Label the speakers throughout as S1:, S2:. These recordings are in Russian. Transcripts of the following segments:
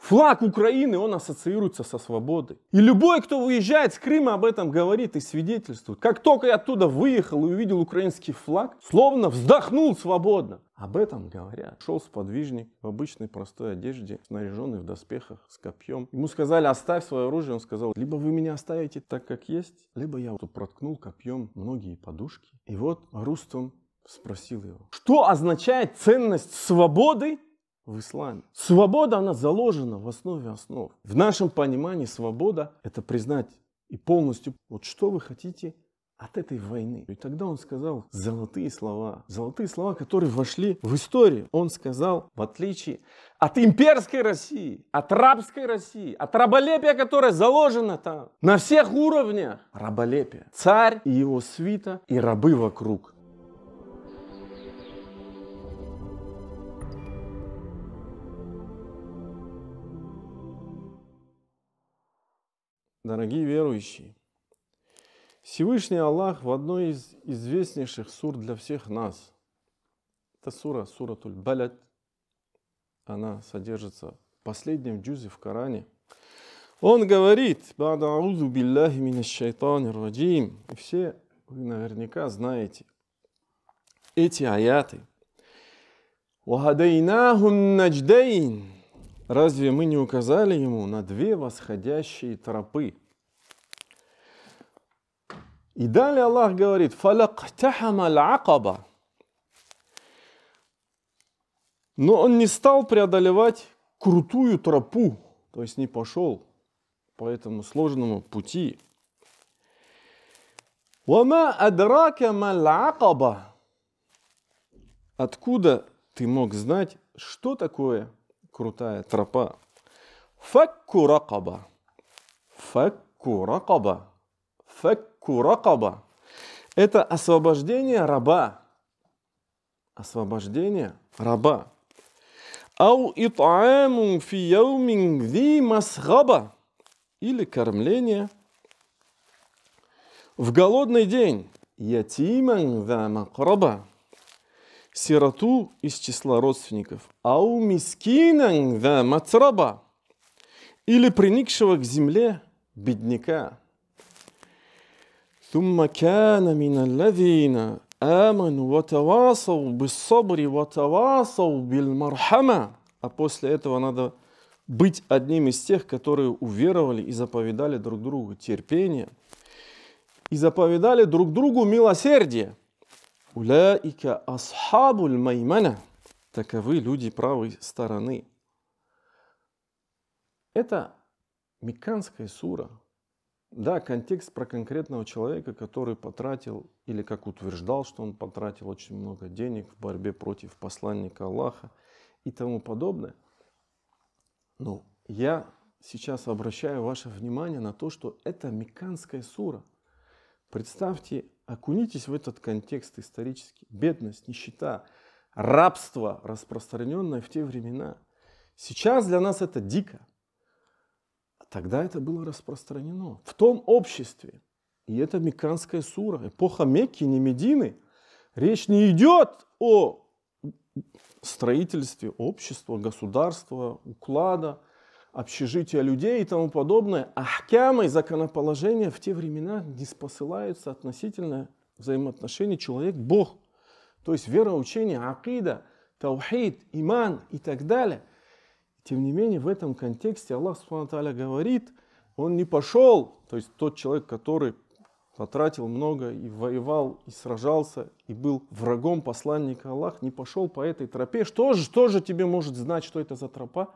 S1: Флаг Украины, он ассоциируется со свободой. И любой, кто выезжает с Крыма, об этом говорит и свидетельствует. Как только я оттуда выехал и увидел украинский флаг, словно вздохнул свободно. Об этом говорят. Шел сподвижник в обычной простой одежде, снаряженный в доспехах, с копьем. Ему сказали: оставь свое оружие. Он сказал: либо вы меня оставите так, как есть, либо я вот проткнул копьем многие подушки. И вот Рустам спросил его: что означает ценность свободы в исламе? Свобода, она заложена в основе основ. В нашем понимании свобода — это признать и полностью, вот что вы хотите от этой войны. И тогда он сказал золотые слова, которые вошли в историю. Он сказал: в отличие от имперской России, от рабской России, от раболепия, которое заложено там, на всех уровнях раболепия, царь и его свита и рабы вокруг. Дорогие верующие, Всевышний Аллах в одной из известнейших сур для всех нас, это суратуль Балад, она содержится в последнем джузе в Коране. Он говорит: «Ба'да'узу билляхи минаш шайтанир раджим». И все вы наверняка знаете эти аяты. «Вахадайнахум надждайн». Разве мы не указали ему на две восходящие тропы? И далее Аллах говорит: «Фалактахама аль-акаба». Но он не стал преодолевать крутую тропу, то есть не пошел по этому сложному пути. «Вама адрака маль-акаба». Откуда ты мог знать, что такое крутая тропа? Факку ракаба. Факку ракаба. Факку ракаба. Это освобождение раба. Освобождение раба. Ау ит'амун фи яумин зи масгаба. Или кормление в голодный день. Ятиман за макраба. Сироту из числа родственников. Ау мискинан за матраба. Или приникшего к земле бедняка. Тумма кана мин аллазина аману ва тавасау биссабри ва тавасау билмархама. А после этого надо быть одним из тех, которые уверовали и заповедали друг другу терпение. И заповедали друг другу милосердие. Уляика асхабуль маймана. Таковы люди правой стороны. Это мекканская сура. Да, контекст про конкретного человека, который потратил, или как утверждал, что он потратил очень много денег в борьбе против посланника Аллаха и тому подобное. Но я сейчас обращаю ваше внимание на то, что это мекканская сура. Представьте, окунитесь в этот контекст исторический. Бедность, нищета, рабство, распространенное в те времена. Сейчас для нас это дико. А тогда это было распространено в том обществе. И это мекканская сура. Эпоха Мекки, не Медины. Речь не идет о строительстве общества, государства, уклада, общежития людей и тому подобное. Ахкямы, законоположения в те времена не спосылаются относительно взаимоотношений человек-бог. То есть вероучение, акида, таухид, иман и так далее. Тем не менее, в этом контексте Аллах Субхану ва Тааля говорит, он не пошел, то есть тот человек, который потратил много и воевал, и сражался, и был врагом посланника Аллаха, не пошел по этой тропе. Что же тебе может знать, что это за тропа?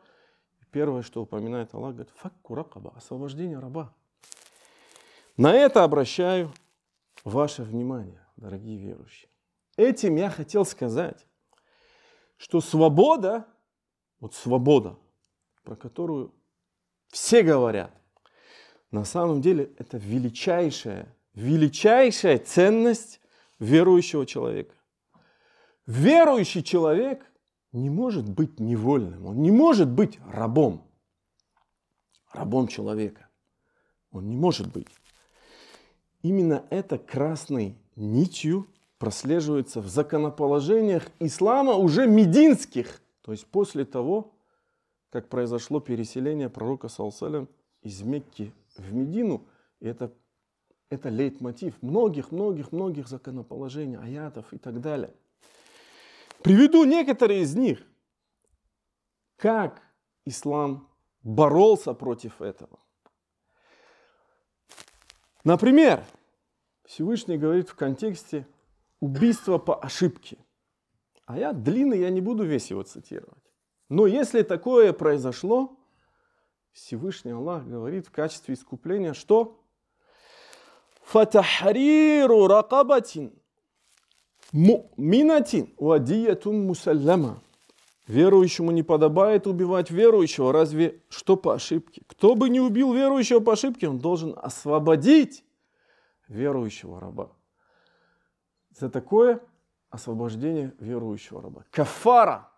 S1: Первое, что упоминает Аллах, говорит: факку ракаба, освобождение раба. На это обращаю ваше внимание, дорогие верующие. Этим я хотел сказать, что свобода, вот свобода, про которую все говорят, на самом деле это величайшая ценность верующего человека. Верующий человек не может быть невольным, он не может быть рабом человека. Он не может быть. Именно это красной нитью прослеживается в законоположениях ислама уже мединских, то есть после того, как произошло переселение пророка ﷺ из Мекки в Медину. И это лейтмотив многих законоположений, аятов и так далее. Приведу некоторые из них. Как ислам боролся против этого. Например, Всевышний говорит в контексте убийства по ошибке. Аят длинный, я не буду весь его цитировать. Но если такое произошло, Всевышний Аллах говорит в качестве искупления, что «Фатахриру ракабатин му'минатин вадиятун мусаллама». Верующему не подобает убивать верующего, разве что по ошибке. Кто бы не убил верующего по ошибке, он должен освободить верующего раба. За такое освобождение верующего раба. Кафара,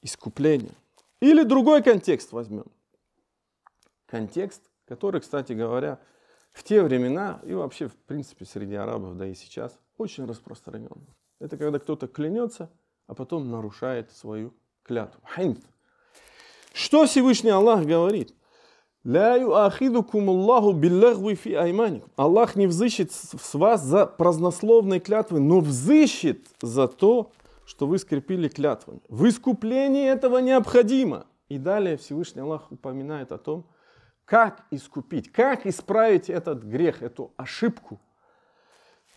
S1: искупление. Или другой контекст возьмем. Контекст, который, кстати говоря, в те времена и вообще, в принципе, среди арабов, да и сейчас, очень распространен. Это когда кто-то клянется, а потом нарушает свою клятву. Хинф. Что Всевышний Аллах говорит? Аллах не взыщет с вас за празднословные клятвы, но взыщет за то, что вы скрепили клятвами. В искуплении этого необходимо. И далее Всевышний Аллах упоминает о том, как искупить, как исправить этот грех, эту ошибку.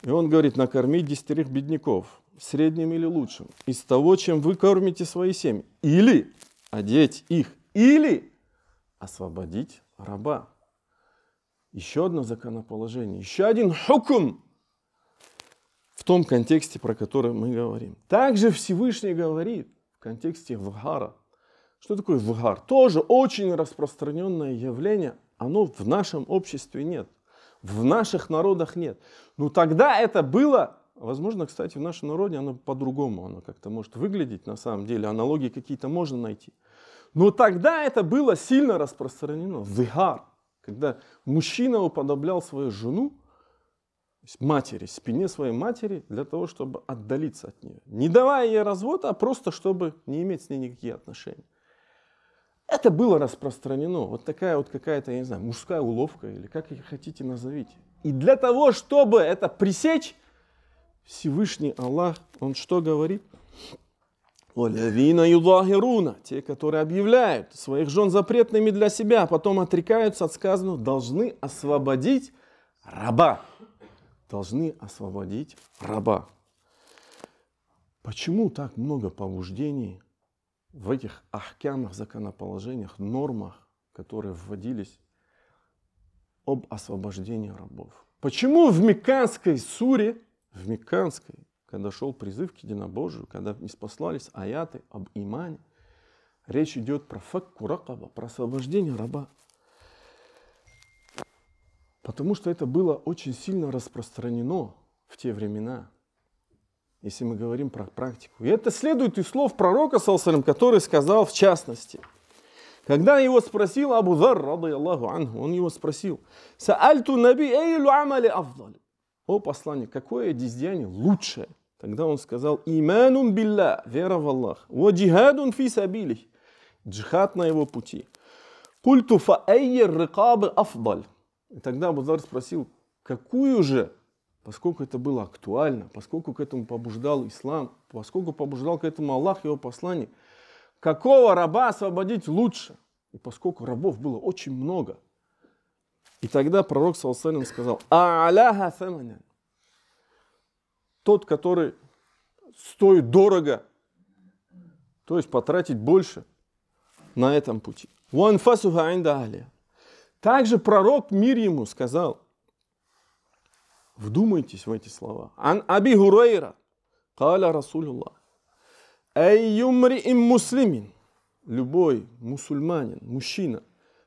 S1: И он говорит, накормить 10 бедняков, средним или лучшим, из того, чем вы кормите свои семьи. Или одеть их, или освободить раба. Еще одно законоположение, еще один хукм в том контексте, про который мы говорим. Также Всевышний говорит в контексте вгара. Что такое вгар? Тоже очень распространенное явление. Оно в нашем обществе нет. В наших народах нет. Но тогда это было, возможно, кстати, в нашем народе оно по-другому. Оно как-то может выглядеть на самом деле. Аналогии какие-то можно найти. Но тогда это было сильно распространено. Вгар. Когда мужчина уподоблял свою жену, матери, спине своей матери, для того, чтобы отдалиться от нее. Не давая ей развод, а просто, чтобы не иметь с ней никаких отношений. Это было распространено. Вот такая вот какая-то, я не знаю, мужская уловка, или как ее хотите назовите. И для того, чтобы это пресечь, Всевышний Аллах, он что говорит? Те, которые объявляют своих жен запретными для себя, а потом отрекаются от сказанного, должны освободить раба. Должны освободить раба. Почему так много побуждений в этих ахкямах, законоположениях, нормах, которые вводились об освобождении рабов? Почему в Мекканской суре, когда шел призыв к единобожию, когда ниспослались аяты об имане, речь идет про факку ракаба, про освобождение раба? Потому что это было очень сильно распространено в те времена, если мы говорим про практику. И это следует из слов пророка, который сказал в частности, когда его спросил Абу Зар, радийаллаху анху, он его спросил, «Саальту наби эйлю амали афдаль». О посланник, какое деяние лучшее? Тогда он сказал, «Иманун билля», вера в Аллах, «Ва джихадун фи сабилих», джихад на его пути. «Культу фа эйер рикабы афдаль». И тогда Абу Зар спросил, какую же, поскольку это было актуально, поскольку к этому побуждал ислам, поскольку побуждал к этому Аллах, его посланник, какого раба освободить лучше? И поскольку рабов было очень много. И тогда пророк ﷺ сказал, «А'аляха саманян». Тот, который стоит дорого, то есть потратить больше на этом пути. «Ванфасуха инда ахлиха». Также пророк, мир ему, сказал, вдумайтесь в эти слова. Ан Аби Хурайра, каля Расулуллах, айюмриим муслимин, любой мусульманин, мужчина,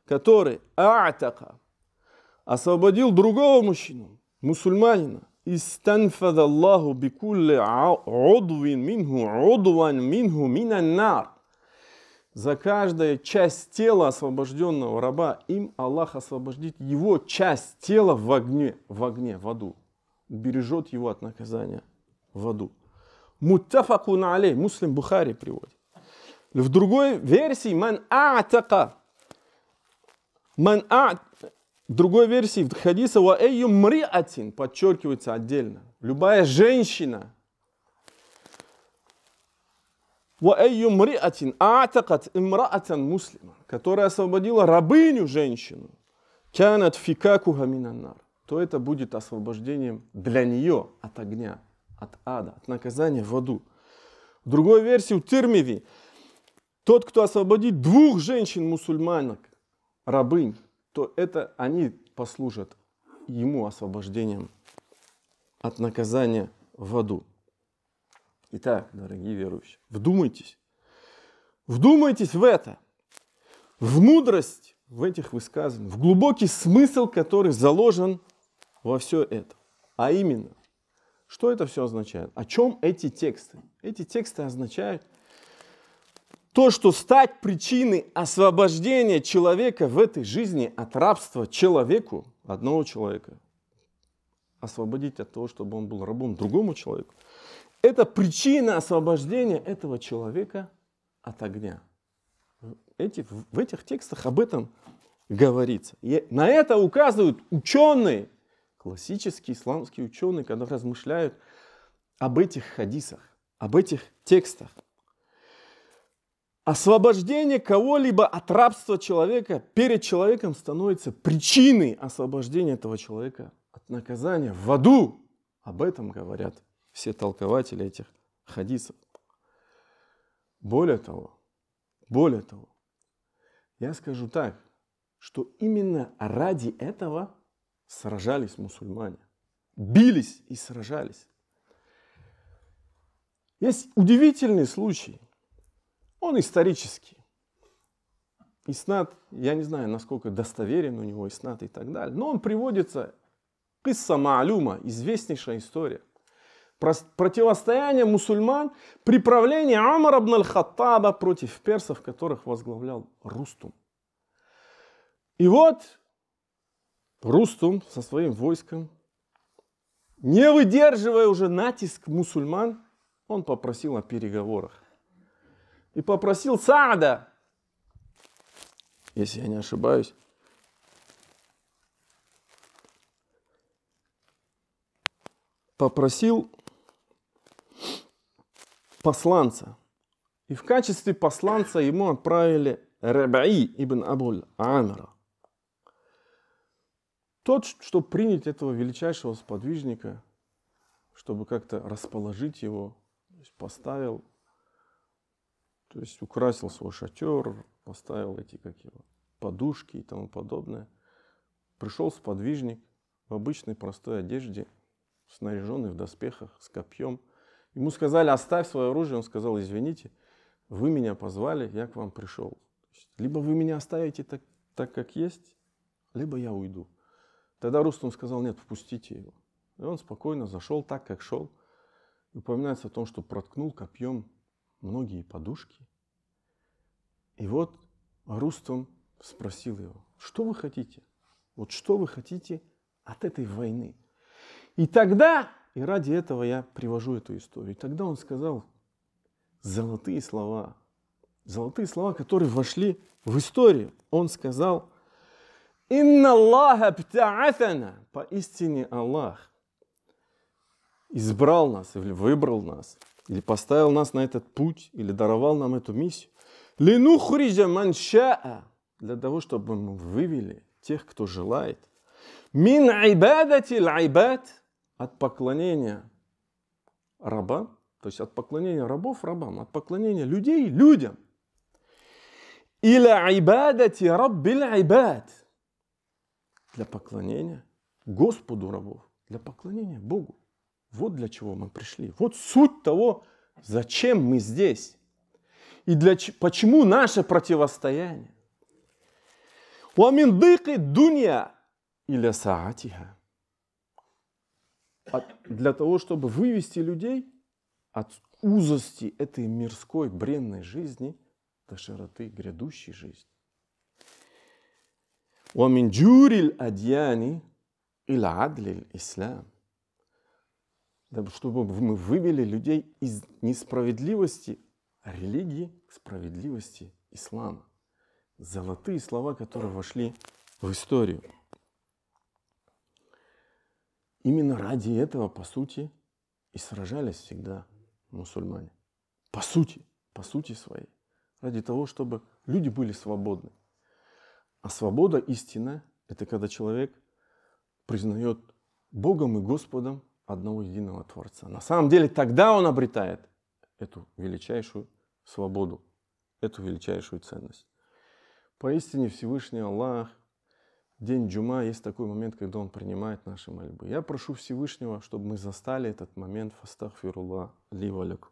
S1: который а'така, освободил другого мужчину, мусульманина, истанфадаллаху бикулли удвин минху минан нар. За каждую часть тела освобожденного раба им Аллах освободит его часть тела в огне, в аду. Убережет его от наказания в аду. Муттафакун алей, Муслим Бухари приводит. В другой версии в другой версии хадиса подчеркивается отдельно. Любая женщина, которая освободила рабыню женщину, то это будет освобождением для нее от огня, от ада, от наказания в аду. В другой версии у Тирмизи, тот, кто освободит 2 женщин-мусульманок, рабынь, то это они послужат ему освобождением от наказания в аду. Итак, дорогие верующие, вдумайтесь в это, в мудрость в этих высказываниях, в глубокий смысл, который заложен во все это. А именно, что это все означает? О чем эти тексты? Эти тексты означают то, что стать причиной освобождения человека в этой жизни от рабства человеку, одного человека, освободить от того, чтобы он был рабом другому человеку, это причина освобождения этого человека от огня. В этих текстах об этом говорится. И на это указывают ученые, классические исламские ученые, когда размышляют об этих хадисах, об этих текстах. Освобождение кого-либо от рабства человека перед человеком становится причиной освобождения этого человека от наказания в аду. Об этом говорят все толкователи этих хадисов. Более того, я скажу так, что именно ради этого сражались мусульмане. Бились и сражались. Есть удивительный случай. Он исторический. Иснад, я не знаю, насколько достоверен у него иснад и так далее, но он приводится кисса ма'лума, известнейшая история. Противостояние мусульман при правлении Умара ибн аль-Хаттаба против персов, которых возглавлял Рустум. И вот Рустум со своим войском, не выдерживая уже натиск мусульман, он попросил о переговорах. И попросил Саада, если я не ошибаюсь, попросил посланца. И в качестве посланца ему отправили Рабаи ибн Абуль Амира. Тот, чтобы принять этого величайшего сподвижника, чтобы как-то расположить его, поставил, то есть украсил свой шатер, поставил эти подушки и тому подобное. Пришел сподвижник в обычной простой одежде, снаряженный в доспехах, с копьем. Ему сказали: оставь свое оружие. Он сказал: извините, вы меня позвали, я к вам пришел. Либо вы меня оставите так, как есть, либо я уйду. Тогда Рустум сказал: нет, впустите его. И он спокойно зашел так, как шел. И упоминается о том, что проткнул копьем многие подушки. И вот Рустум спросил его: что вы хотите? Вот что вы хотите от этой войны? И тогда, и ради этого я привожу эту историю, и тогда он сказал золотые слова, которые вошли в историю. Он сказал: «Инна Аллаха бта'афана», поистине Аллах избрал нас, или выбрал нас, или поставил нас на этот путь, или даровал нам эту миссию. «Линухриджа ман ша'a», для того, чтобы мы вывели тех, кто желает. «Мин айбадати л-айбад», от поклонения рабам, то есть от поклонения рабов рабам, от поклонения людей людям. «Иля айбадати раббил айбад», для поклонения Господу рабов, для поклонения Богу. Вот для чего мы пришли. Вот суть того, зачем мы здесь. И почему наше противостояние. وَمِنْ ضِيقِ الدُّنْيَا إِلَى سَاعَتِهَا. Для того, чтобы вывести людей от узости этой мирской бренной жизни до широты грядущей жизни. وَمِنْ جُورِ الْأَدْيَانِ إِلَى عَدْلِ الْإِسْلَامِ. Чтобы мы вывели людей из несправедливости религии справедливости ислама. Золотые слова, которые вошли в историю. Именно ради этого, по сути, и сражались всегда мусульмане. По сути своей. Ради того, чтобы люди были свободны. А свобода истинная – это когда человек признает Богом и Господом одного единого Творца. На самом деле тогда он обретает эту величайшую свободу, эту величайшую ценность. Поистине Всевышний Аллах, день Джума, есть такой момент, когда Он принимает наши мольбы. Я прошу Всевышнего, чтобы мы застали этот момент. Фастагфируллах ли ва лакум.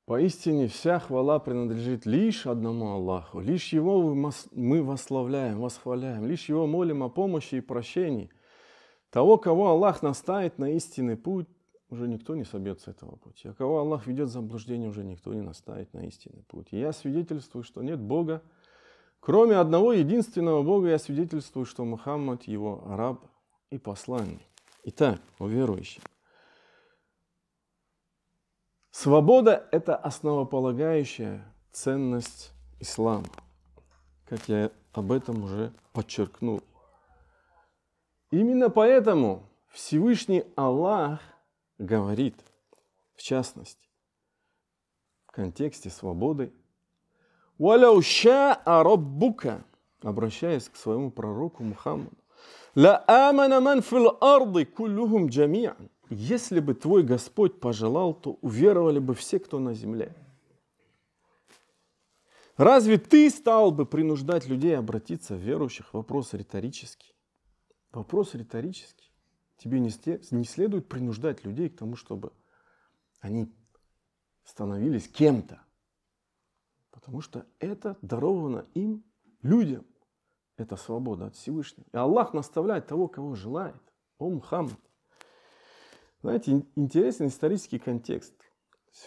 S1: Поистине вся хвала принадлежит лишь одному Аллаху. Лишь Его мы восславляем, восхваляем. Лишь Его молим о помощи и прощении. Того, кого Аллах наставит на истинный путь, уже никто не собьется с этого пути. А кого Аллах ведет в заблуждение, уже никто не наставит на истинный путь. И я свидетельствую, что нет Бога, кроме одного единственного Бога. Я свидетельствую, что Мухаммад его раб и посланник. Итак, о верующих. Свобода – это основополагающая ценность ислама. Как я об этом уже подчеркнул. Именно поэтому Всевышний Аллах говорит, в частности, в контексте свободы, «Валяу ша'a раббука», обращаясь к своему пророку Мухаммаду, «Ла амана ман фил арды куллюхум джами'ан». Если бы твой Господь пожелал, то уверовали бы все, кто на земле. Разве ты стал бы принуждать людей обратиться в верующих? Вопрос риторический. Вопрос риторический. Тебе не следует принуждать людей к тому, чтобы они становились кем-то. Потому что это даровано им, людям. Это свобода от Всевышнего. И Аллах наставляет того, кого желает. О Мухаммад. Знаете, интересный исторический контекст.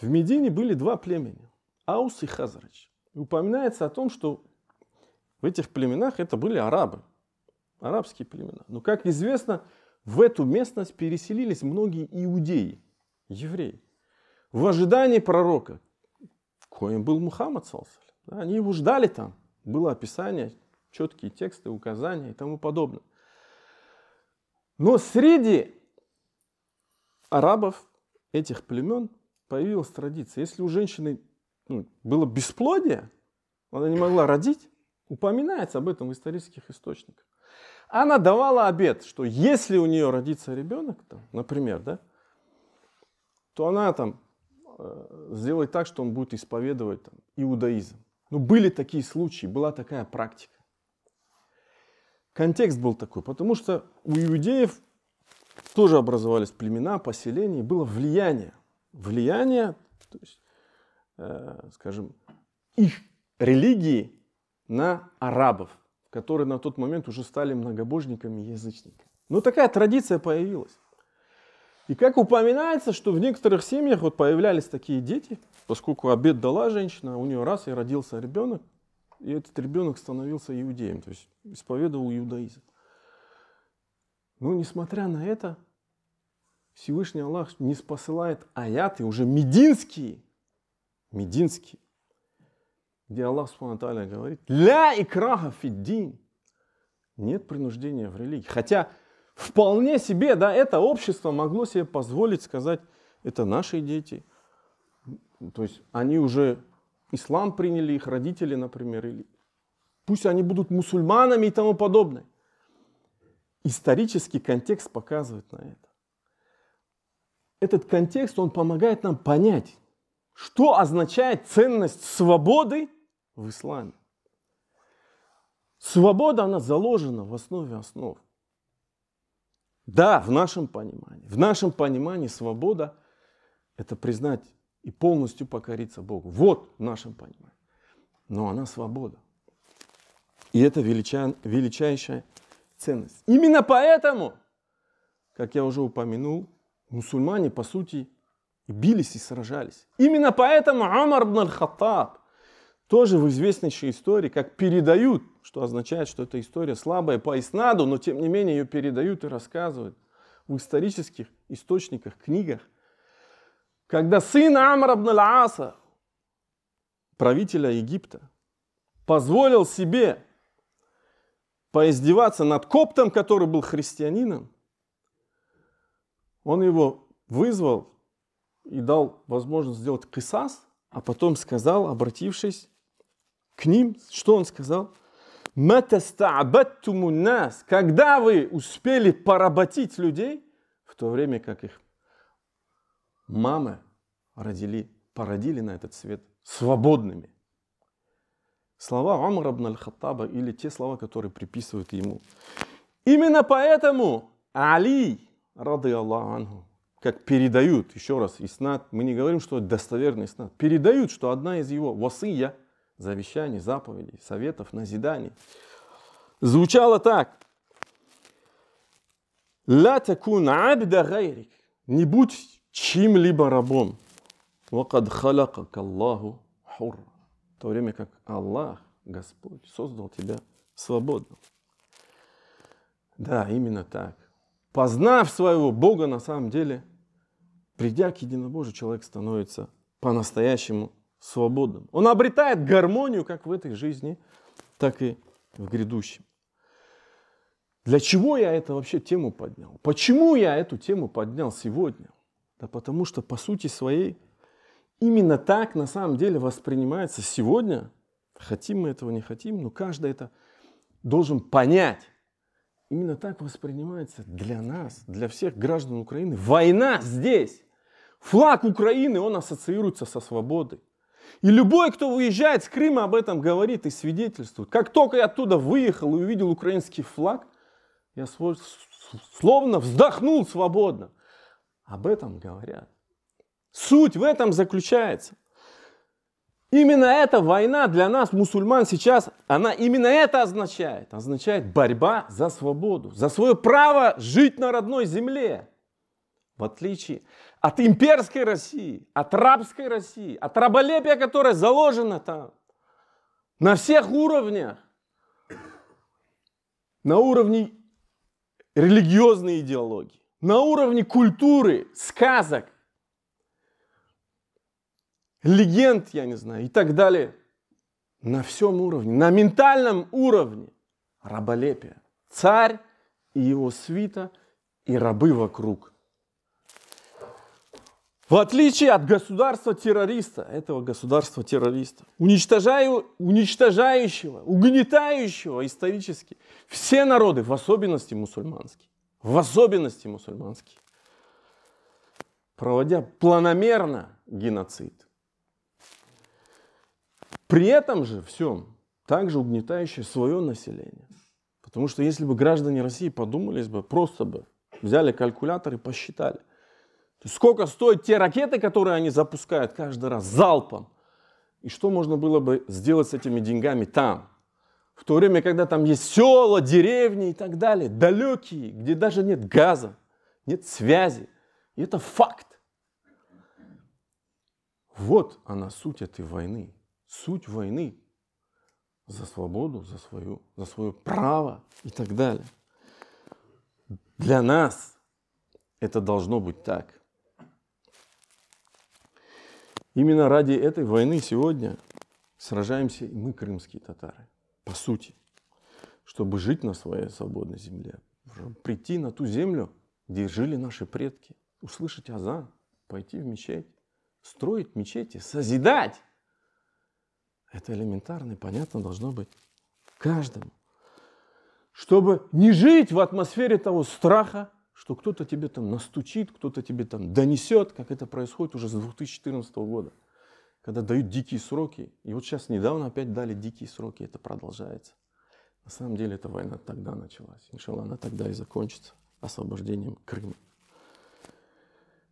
S1: В Медине были два племени. Аус и Хазрач. И упоминается о том, что в этих племенах это были арабы. Арабские племена. Но, как известно, в эту местность переселились многие иудеи, евреи. В ожидании пророка, коим был Мухаммад, они его ждали там. Было описание, четкие тексты, указания и тому подобное. Но среди арабов этих племен появилась традиция. Если у женщины было бесплодие, она не могла родить, упоминается об этом в исторических источниках. Она давала обет, что если у нее родится ребенок, например, да, то она сделает так, что он будет исповедовать иудаизм. Но были такие случаи, была такая практика. Контекст был такой, потому что у иудеев тоже образовались племена, поселения, и было влияние. Влияние, то есть, скажем, их религии на арабов, которые на тот момент уже стали многобожниками и язычниками. Но такая традиция появилась. И как упоминается, что в некоторых семьях появлялись такие дети, поскольку обет дала женщина, у нее раз и родился ребенок, и этот ребенок становился иудеем, то есть исповедовал иудаизм. Но несмотря на это, Всевышний Аллах не спосылает аяты уже мединские, где Аллах Субхану ва Тааля говорит: «Ля икраха фиддин». Нет принуждения в религии. Хотя вполне себе, да, это общество могло себе позволить сказать: это наши дети. То есть они уже ислам приняли, их родители, например, или пусть они будут мусульманами и тому подобное. Исторический контекст показывает на это. Этот контекст, он помогает нам понять, что означает ценность свободы в исламе. Свобода, она заложена в основе основ. Да, в нашем понимании свобода – это признать и полностью покориться Богу. Вот в нашем понимании. Но она свобода. И это величайшая ценность. Именно поэтому, как я уже упомянул, мусульмане, по сути, бились и сражались. Именно поэтому Умар ибн аль-Хаттаб, тоже в известнейшей истории, как передают, что означает, что эта история слабая по иснаду, но тем не менее ее передают и рассказывают в исторических источниках, книгах. Когда сын Амр ибн аль-Аса правителя Египта, позволил себе поиздеваться над коптом, который был христианином, он его вызвал и дал возможность сделать кисас, а потом сказал, обратившись к ним, что он сказал? Когда вы успели поработить людей, в то время как их мамы породили на этот свет свободными. Слова Умара ибн аль-Хаттаба или те слова, которые приписывают ему. Именно поэтому Али, рады Аллаху анху, как передают, еще раз, иснад, мы не говорим, что это достоверный иснад, передают, что одна из его васия, завещаний, заповедей, советов, назиданий, звучала так. «Ла такун абда гайрик». Не будь чьим-либо рабом. «Вакад халакак Аллаху хурра». В то время как Аллах, Господь, создал тебя свободным. Да, именно так. Познав своего Бога, на самом деле, придя к единобожию, человек становится по-настоящему свободным. Он обретает гармонию как в этой жизни, так и в грядущем. Для чего я эту вообще тему поднял? Почему я эту тему поднял сегодня? Да потому что по сути своей именно так на самом деле воспринимается сегодня. Хотим мы этого, не хотим, но каждый это должен понять. Именно так воспринимается для нас, для всех граждан Украины. Война здесь. Флаг Украины, он ассоциируется со свободой. И любой, кто выезжает с Крыма, об этом говорит и свидетельствует. Как только я оттуда выехал и увидел украинский флаг, я словно вздохнул свободно. Об этом говорят. Суть в этом заключается. Именно эта война для нас, мусульман, сейчас, она именно это означает. Означает борьба за свободу, за свое право жить на родной земле. В отличие от имперской России, от рабской России, от раболепия, которое заложено там. На всех уровнях. На уровне религиозной идеологии, на уровне культуры, сказок, легенд, я не знаю, и так далее. На всем уровне, на ментальном уровне раболепие. Царь и его свита и рабы вокруг. В отличие от государства-террориста, этого государства-террориста, уничтожающего, угнетающего исторически все народы, в особенности мусульманские, проводя планомерно геноцид. При этом же всем также угнетающее свое население. Потому что если бы граждане России подумались бы, просто бы взяли калькулятор и посчитали, сколько стоят те ракеты, которые они запускают каждый раз залпом, и что можно было бы сделать с этими деньгами там. В то время, когда там есть села, деревни и так далее, далекие, где даже нет газа, нет связи. И это факт. Вот она суть этой войны. Суть войны за свободу, за свое право и так далее. Для нас это должно быть так. Именно ради этой войны сегодня сражаемся и мы, крымские татары, по сути, чтобы жить на своей свободной земле, прийти на ту землю, где жили наши предки, услышать азан, пойти в мечеть, строить мечети, созидать. Это элементарно и понятно должно быть каждому. Чтобы не жить в атмосфере того страха, что кто-то тебе там настучит, кто-то тебе там донесет, как это происходит уже с 2014 года, когда дают дикие сроки. И вот сейчас недавно опять дали дикие сроки, это продолжается. На самом деле эта война тогда началась. Иншаллах, она тогда и закончится освобождением Крыма.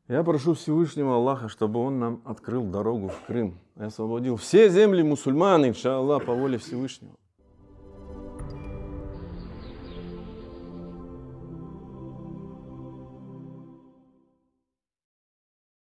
S1: Я прошу Всевышнего Аллаха, чтобы Он нам открыл дорогу в Крым и освободил все земли мусульман, иншаллах, по воле Всевышнего.